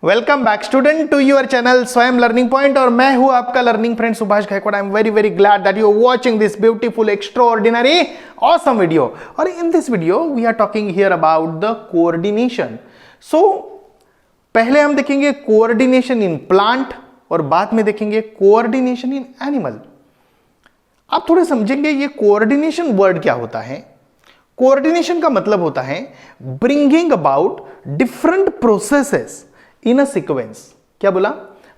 Welcome back student to your channel Swayam learning point और मैं हूं आपका learning friend Subhash Gaikwad. I am very very glad that you are watching this beautiful extraordinary awesome video. और in this video we are talking here about the coordination. So पहले हम देखेंगे coordination in plant और बाद में देखेंगे कोऑर्डिनेशन इन एनिमल। आप थोड़े समझेंगे ये कोऑर्डिनेशन वर्ड क्या होता है। कोऑर्डिनेशन का मतलब होता है bringing about different processes in a sequence. क्या बोला?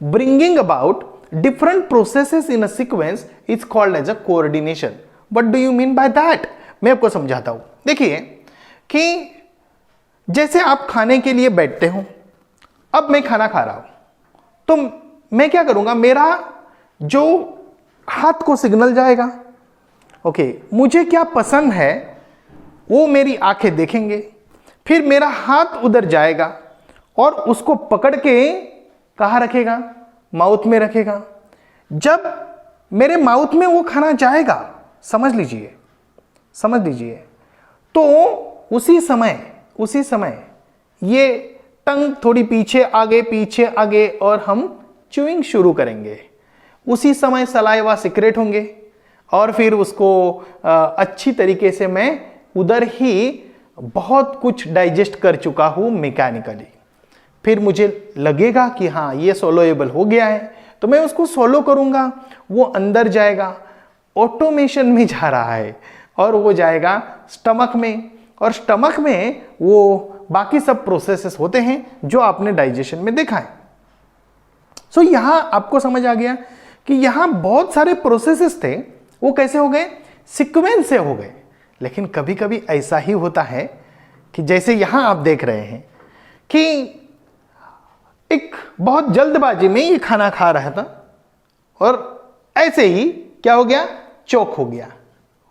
Bringing about different processes in a sequence is called as a coordination. What do you mean by that? मैं आपको समझाता हूं। देखिए कि जैसे आप खाने के लिए बैठते हो, अब मैं खाना खा रहा हूं तो मैं क्या करूंगा, मेरा जो हाथ को सिग्नल जाएगा, ओके, मुझे क्या पसंद है वो मेरी आंखें देखेंगे, फिर मेरा हाथ उधर जाएगा और उसको पकड़ के कहाँ रखेगा? माउथ में रखेगा। जब मेरे माउथ में वो खाना जाएगा, समझ लीजिए, तो उसी समय ये टंग थोड़ी पीछे आगे और हम च्यूइंग शुरू करेंगे। उसी समय सलाइवा सिक्रेट होंगे और फिर उसको अच्छी तरीके से मैं उधर ही बहुत कुछ डाइजेस्ट कर चुका हूं मैकेनिकली। फिर मुझे लगेगा कि हाँ ये सोलोएबल हो गया है, तो मैं उसको सोलो करूंगा, वो अंदर जाएगा, ऑटोमेशन में जा रहा है और वो जाएगा स्टमक में, और स्टमक में वो बाकी सब प्रोसेसेस होते हैं जो आपने डाइजेशन में देखा है। सो यहां आपको समझ आ गया कि यहां बहुत सारे प्रोसेसेस थे, वो कैसे हो गए? सीक्वेंस से हो गए। लेकिन कभी कभी ऐसा ही होता है कि जैसे यहां आप देख रहे हैं कि एक बहुत जल्दबाजी में ये खाना खा रहा था और ऐसे ही क्या हो गया? चोक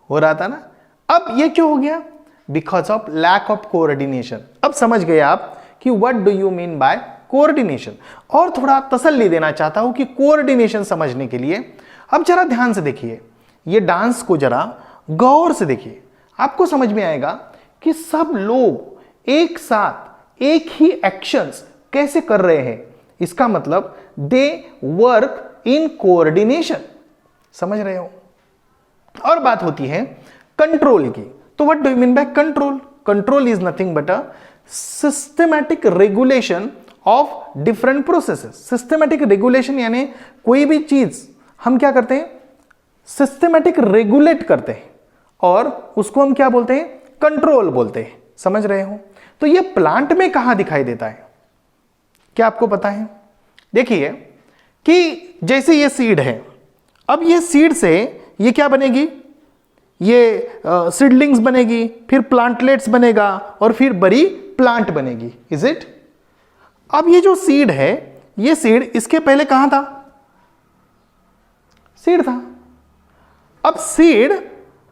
हो रहा था ना। अब ये क्यों हो गया? Because of lack of coordination. अब समझ गए आप कि what do you mean by coordination. और थोड़ा तसल्ली देना चाहता हूं कि कोऑर्डिनेशन समझने के लिए अब जरा ध्यान से देखिए, ये डांस को जरा गौर से देखिए, आपको समझ में आएगा कि सब लोग एक साथ एक ही एक्शंस कैसे कर रहे हैं। इसका मतलब दे वर्क इन कोऑर्डिनेशन। समझ रहे हो? और बात होती है कंट्रोल की। तो what do you mean by control? Control is nothing but a systematic regulation of different processes. Systematic regulation यानी कोई भी चीज हम क्या करते हैं? सिस्टमैटिक रेगुलेट करते हैं और उसको हम क्या बोलते हैं? कंट्रोल बोलते हैं। समझ रहे हो? तो ये प्लांट में कहां दिखाई देता है? क्या आपको पता है? देखिए कि जैसे ये सीड है, अब ये सीड से ये क्या बनेगी? ये सीडलिंग्स बनेगी, फिर प्लांटलेट्स बनेगा और फिर बड़ी प्लांट बनेगी। Is it? अब ये जो सीड है, ये सीड इसके पहले कहां था? सीड था। अब सीड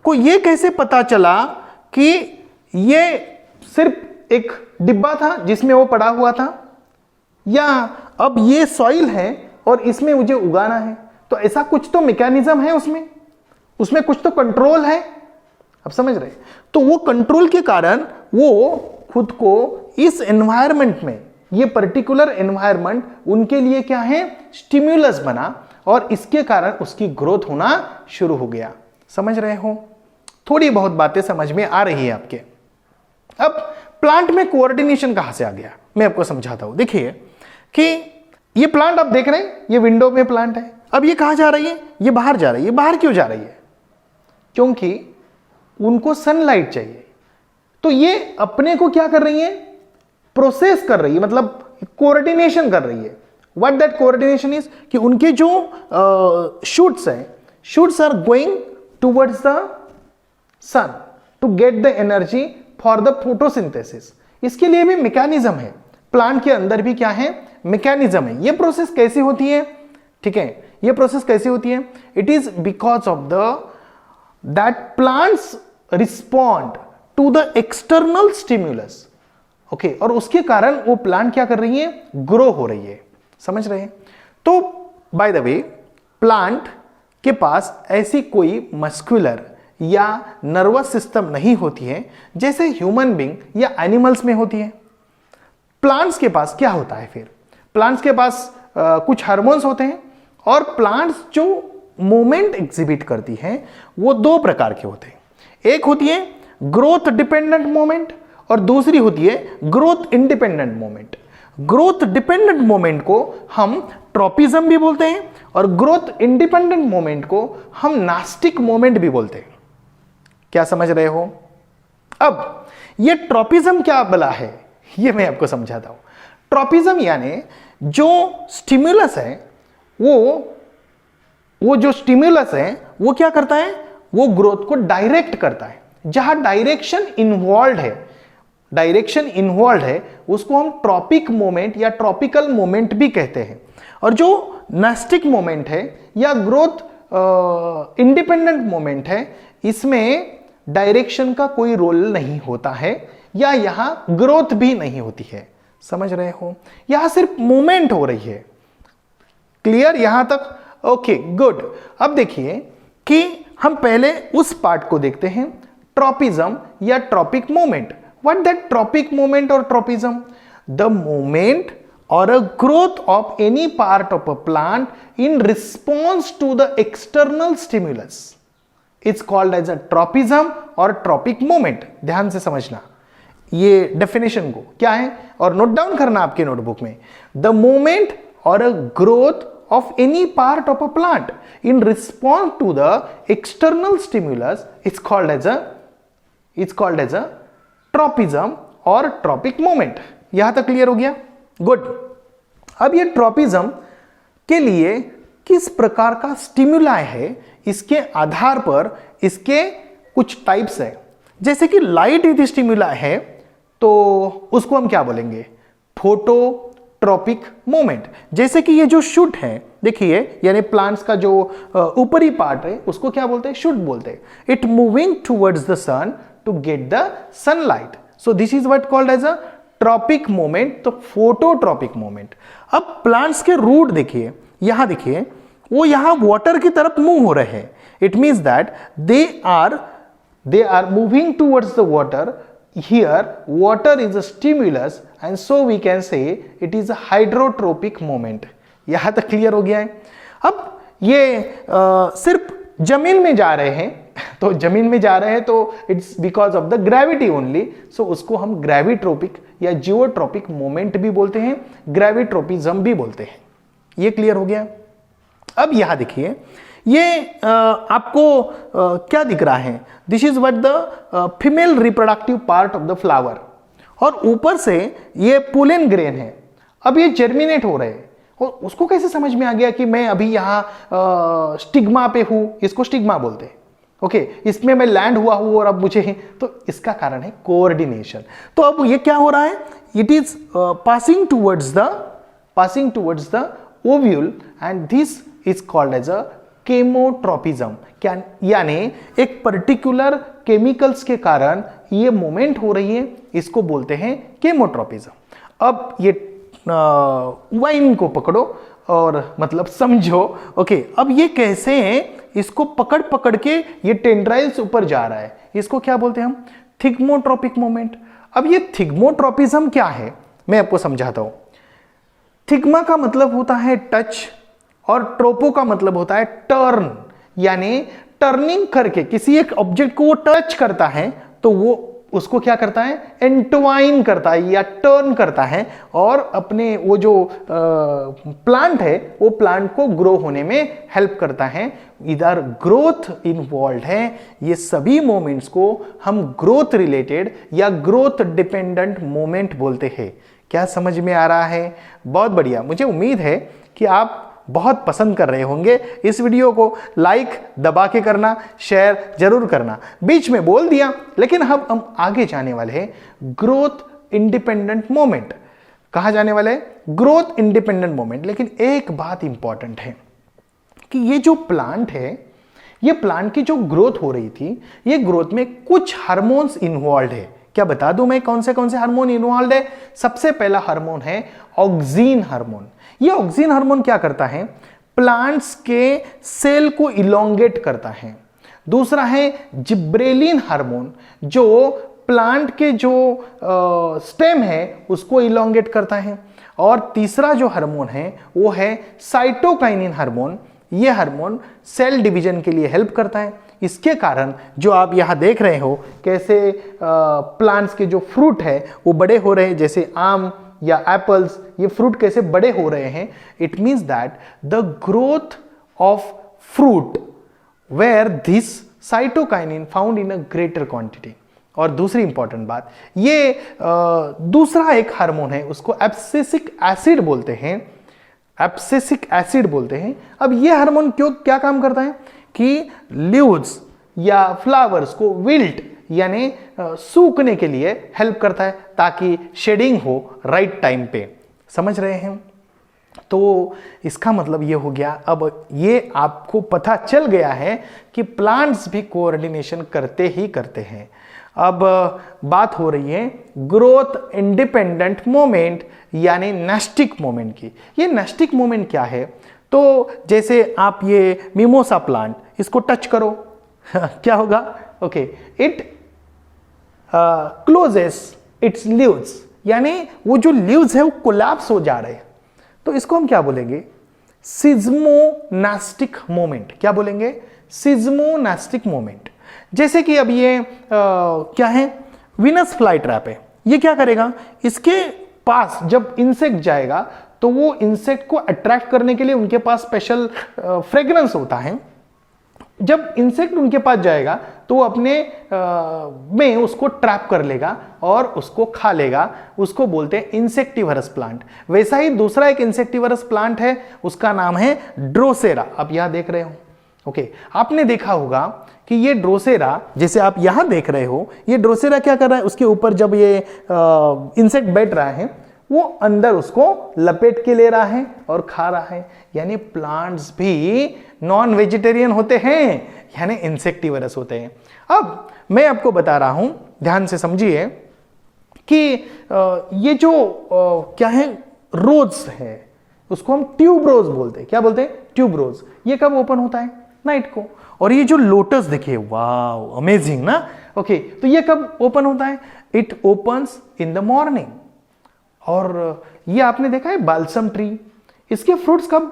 को ये कैसे पता चला कि ये सिर्फ एक डिब्बा था जिसमें वो पड़ा हुआ था, या अब ये सॉइल है और इसमें मुझे उगाना है? तो ऐसा कुछ तो मैकेनिज्म है उसमें कुछ तो कंट्रोल है। अब समझ रहे? तो वो कंट्रोल के कारण वो खुद को इस एनवायरनमेंट में, ये पर्टिकुलर एनवायरनमेंट उनके लिए क्या है? स्टिम्युलस बना और इसके कारण उसकी ग्रोथ होना शुरू हो गया। समझ रहे हो? थोड़ी बहुत बातें समझ में आ रही है आपके। अब प्लांट में कोऑर्डिनेशन कहां से आ गया, मैं आपको समझाता हूं। देखिए कि ये प्लांट आप देख रहे हैं, ये विंडो में प्लांट है। अब ये कहां जा रही है? ये बाहर जा रही है। बाहर क्यों जा रही है? क्योंकि उनको सनलाइट चाहिए। तो ये अपने को क्या कर रही है? प्रोसेस कर रही है, मतलब कोऑर्डिनेशन कर रही है। व्हाट दैट कोऑर्डिनेशन इज कि उनके जो शूट्स हैं, shoots are going towards the sun to get the energy for the photosynthesis. इसके लिए भी मैकेनिज्म है। प्लांट के अंदर भी क्या है? मैकेनिज्म है। ये प्रोसेस कैसे होती है? ठीक है, ये प्रोसेस कैसे होती है? It is because of that plants respond to the external stimulus. Okay, और उसके कारण वो प्लांट क्या कर रही है? ग्रो हो रही है। समझ रहे हैं? तो बाय द वे, प्लांट के पास ऐसी कोई मस्कुलर या नर्वस सिस्टम नहीं होती है जैसे ह्यूमन बीइंग या एनिमल्स में होती है। प्लांट्स के पास क्या होता है? फिर प्लांट्स के पास कुछ हार्मोन्स होते हैं, और प्लांट्स जो मूवमेंट एग्जिबिट करती हैं वो दो प्रकार के होते हैं। एक होती है ग्रोथ डिपेंडेंट मूवमेंट और दूसरी होती है growth independent movement. Growth dependent movement को हम ट्रॉपिज्म भी बोलते हैं और ग्रोथ इंडिपेंडेंट मूवमेंट को हम नास्टिक मूवमेंट भी बोलते हैं। क्या समझ रहे हो? अब ये ट्रॉपिज्म क्या बला है ये मैं आपको समझाता हूं। ट्रॉपिज्म यानी जो स्टिमुलस है वो जो स्टिमुलस है वो क्या करता है, वो ग्रोथ को डायरेक्ट करता है। जहां डायरेक्शन इन्वॉल्व है उसको हम ट्रॉपिक मोमेंट या ट्रॉपिकल मोमेंट भी कहते हैं। और जो नास्टिक मोमेंट है या ग्रोथ इंडिपेंडेंट मोमेंट है, इसमें डायरेक्शन का कोई रोल नहीं होता है या यहां ग्रोथ भी नहीं होती है। समझ रहे हो? यहां सिर्फ मूवमेंट हो रही है। क्लियर यहां तक? Okay good. अब देखिए कि हम पहले उस पार्ट को देखते हैं, ट्रॉपिज्म या tropic movement. What that tropic movement और tropism? The movement or a growth of any part of a plant in response to the external stimulus. It's called as a tropism or tropic movement. ध्यान से समझना ये definition को क्या है और note down करना आपके नोटबुक में। The movement or a growth of any part of a plant in response to the external stimulus is called as a tropism or tropic movement. यहां तक क्लियर हो गया? गुड। अब ये ट्रॉपिज्म के लिए किस प्रकार का स्टिमुलाई है, इसके आधार पर इसके कुछ टाइप्स है। जैसे कि लाइट यदि स्टिमुलाई है तो उसको हम क्या बोलेंगे? Phototropic movement. जैसे कि ये जो शूट है देखिए, यानी प्लांट्स का जो ऊपरी पार्ट है उसको क्या बोलते हैं? शूट बोलते हैं। It moving towards the sun to get the sunlight, so this is what called as a tropic moment, तो फोटोट्रॉपिक मोमेंट। अब प्लांट्स के रूट देखिए, यहां देखिए वो यहां वाटर की तरफ मूव हो रहे हैं। It means that they are moving towards the water. Here water is a stimulus and so we can say it is a hydrotropic moment. यहां तक क्लियर हो गया है? अब ये सिर्फ जमीन में जा रहे हैं, तो जमीन में जा रहे हैं तो it's because of the gravity only, so उसको हम ग्रेविट्रोपिक या जियोट्रोपिक मोमेंट भी बोलते हैं, ग्रेविट्रोपिज्म भी बोलते हैं। ये क्लियर हो गया? अब यहां देखिए ये आपको क्या दिख रहा है? This is what the female reproductive part of the flower, और ऊपर से ये पोलन ग्रेन है। अब ये जर्मिनेट हो रहे हैं, और उसको कैसे समझ में आ गया कि मैं अभी यहां स्टिग्मा पे हूं? इसको स्टिग्मा बोलते हैं। ओके, इसमें मैं लैंड हुआ हूं और अब मुझे, तो इसका कारण है कोऑर्डिनेशन। तो अब ये क्या हो रहा है? It is passing towards the ovule and this is called as a chemotropism. क्या यानी एक पर्टिकुलर केमिकल्स के कारण ये मूवमेंट हो रही है, इसको बोलते हैं केमोट्रॉपिज्म। अब ये वाइन को पकड़ो और मतलब समझो। ओके, अब ये कैसे हैं? इसको पकड़ पकड़ के ये टेंड्राइल्स ऊपर जा रहा है, इसको क्या बोलते हैं हम? थिग्मोट्रॉपिक मोमेंट। अब ये थिग्मोट्रॉपिज्म क्या है मैं आपको समझाता हूं। थिग्मा का मतलब होता है टच और ट्रोपो का मतलब होता है टर्न, यानी टर्निंग करके किसी एक ऑब्जेक्ट को वो टच करता है तो वो उसको क्या करता है? एंटवाइन करता है या टर्न करता है, और अपने वो जो प्लांट है वो प्लांट को ग्रो होने में हेल्प करता है। इधर ग्रोथ इन्वॉल्व है। ये सभी मोमेंट्स को हम ग्रोथ रिलेटेड या ग्रोथ डिपेंडेंट मोमेंट बोलते हैं। क्या समझ में आ रहा है? बहुत बढ़िया। मुझे उम्मीद है कि आप बहुत पसंद कर रहे होंगे। इस वीडियो को लाइक दबा के करना, शेयर जरूर करना। बीच में बोल दिया, लेकिन हम आगे जाने वाले हैं ग्रोथ इंडिपेंडेंट मोमेंट। कहां जाने वाले हैं? Growth independent moment. लेकिन एक बात इंपॉर्टेंट है कि ये जो प्लांट है, ये प्लांट की जो ग्रोथ हो रही थी, ये ग्रोथ में कुछ हार्मोन्स इन्वॉल्व है। क्या बता दूं मैं कौन से हार्मोन इन्वॉल्व है? सबसे पहला हार्मोन है ऑक्सीन हार्मोन। ये ऑक्सीन हार्मोन क्या करता है? प्लांट्स के सेल को इलोंगेट करता है। दूसरा है जिब्रेलिन हार्मोन, जो प्लांट के जो स्टेम है उसको इलोंगेट करता है। और तीसरा जो हार्मोन है वो है साइटोकाइनिन हार्मोन। ये हार्मोन सेल डिवीजन के लिए हेल्प करता है। इसके कारण जो आप यहां देख रहे हो कैसे प्लांट्स के जो फ्रूट है वो बड़े हो रहे हैं, जैसे आम या एप्पल्स, ये फ्रूट कैसे बड़े हो रहे हैं। It means that the growth of fruit where this cytokinin found in a greater quantity. और दूसरी इंपॉर्टेंट बात, ये दूसरा एक हार्मोन है, उसको एब्सिसिक एसिड बोलते हैं। एब्सिसिक एसिड बोलते हैं। अब ये हार्मोन क्या काम करता है कि लीव्स या फ्लावर्स को विल्ट यानी सूखने के लिए हेल्प करता है ताकि शेडिंग हो राइट टाइम पे। समझ रहे हैं? तो इसका मतलब ये हो गया, अब ये आपको पता चल गया है कि प्लांट्स भी कोऑर्डिनेशन करते ही करते हैं। अब बात हो रही है ग्रोथ इंडिपेंडेंट मोमेंट यानी नेस्टिक मोमेंट की। ये नेस्टिक मोमेंट क्या है? तो जैसे आप ये मिमोसा प्लांट, इसको टच करो क्या होगा? Okay, it closes its leaves, यानी वो जो लीव्स है वो कोलैप्स हो जा रहे हैं। तो इसको हम क्या बोलेंगे? सिज्मोनास्टिक मोमेंट। क्या बोलेंगे? सिज्मोनास्टिक मोमेंट। जैसे कि अब ये क्या है? वीनस फ्लाई ट्रैप है। ये क्या करेगा? इसके पास जब इंसेक्ट जाएगा तो वो इंसेक्ट को अट्रैक्ट करने के लिए उनके पास स्पेशल फ्रेग्रेंस होता है। जब इंसेक्ट उनके पास जाएगा तो वो अपने में उसको ट्रैप कर लेगा और उसको खा लेगा। उसको बोलते हैं इंसेक्टिवरस प्लांट। वैसा ही दूसरा एक इंसेक्टिवरस प्लांट है, उसका नाम है ड्रोसेरा। आप यहां देख रहे हो। ओके, आपने देखा होगा कि ये ड्रोसेरा, जैसे आप यहां देख रहे हो, ये ड्रोसेरा क्या कर रहा है? उसके ऊपर जब ये इंसेक्ट बैठ रहा है वो अंदर उसको लपेट के ले रहा है और खा रहा है। यानी प्लांट्स भी नॉन वेजिटेरियन होते हैं, यानी इंसेक्टिवरस होते हैं। अब मैं आपको बता रहा हूं, ध्यान से समझिए कि ये जो क्या है, रोज है, उसको हम ट्यूबरोज बोलते हैं। क्या बोलते हैं? ट्यूबरोज। ये कब ओपन होता है? नाइट को। और ये जो लोटस देखिए, वाव अमेजिंग ना। ओके, तो ये कब ओपन होता है? It opens in the morning. और ये आपने देखा है बाल्सम ट्री, इसके फ्रूट्स कब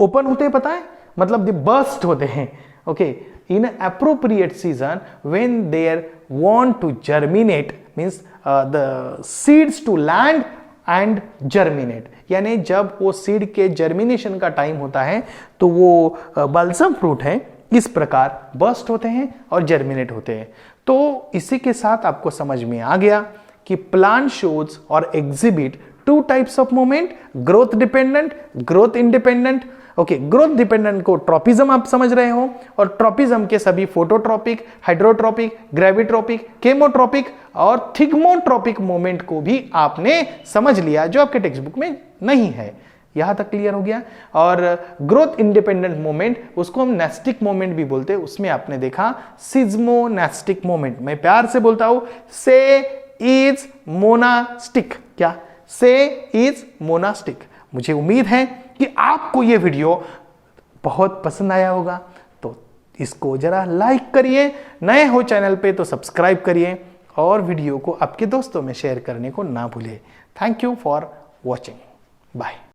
ओपन होते हैं पता है? मतलब दे बर्स्ट होते हैं। Okay, in appropriate season when they are want to germinate, means the seeds to land and germinate. यानी जब वो सीड के जर्मिनेशन का टाइम होता है तो वो बाल्सम फ्रूट है इस प्रकार बर्स्ट होते हैं और जर्मिनेट होते हैं। तो इसी के साथ आपको समझ में आ गया कि प्लांट शोज और exhibit two types of moment, growth dependent, growth independent. Okay, growth dependent को ट्रॉपिज्म आप समझ रहे हो, और ट्रॉपिज्म के सभी फोटोट्रॉपिक, हाइड्रोट्रॉपिक, ग्रेविट्रॉपिक, केमोट्रॉपिक और थिग्मोट्रॉपिक मोमेंट को भी आपने समझ लिया, जो आपके टेक्स्ट बुक में नहीं है। यहां तक क्लियर हो गया। और ग्रोथ इंडिपेंडेंट मोमेंट, उसको हम नेस्टिक मोमेंट भी बोलते हैं। उसमें आपने देखा सिज्मोनेस्टिक मोमेंट। मैं प्यार से बोलता हूं, से इज मोनास्टिक। क्या? से इज मोनास्टिक। मुझे उम्मीद है कि आपको यह वीडियो बहुत पसंद आया होगा, तो इसको जरा लाइक करिए, नए हो चैनल पे तो सब्सक्राइब करिए और वीडियो को आपके दोस्तों में शेयर करने को ना भूलिए। Thank you for watching. Bye.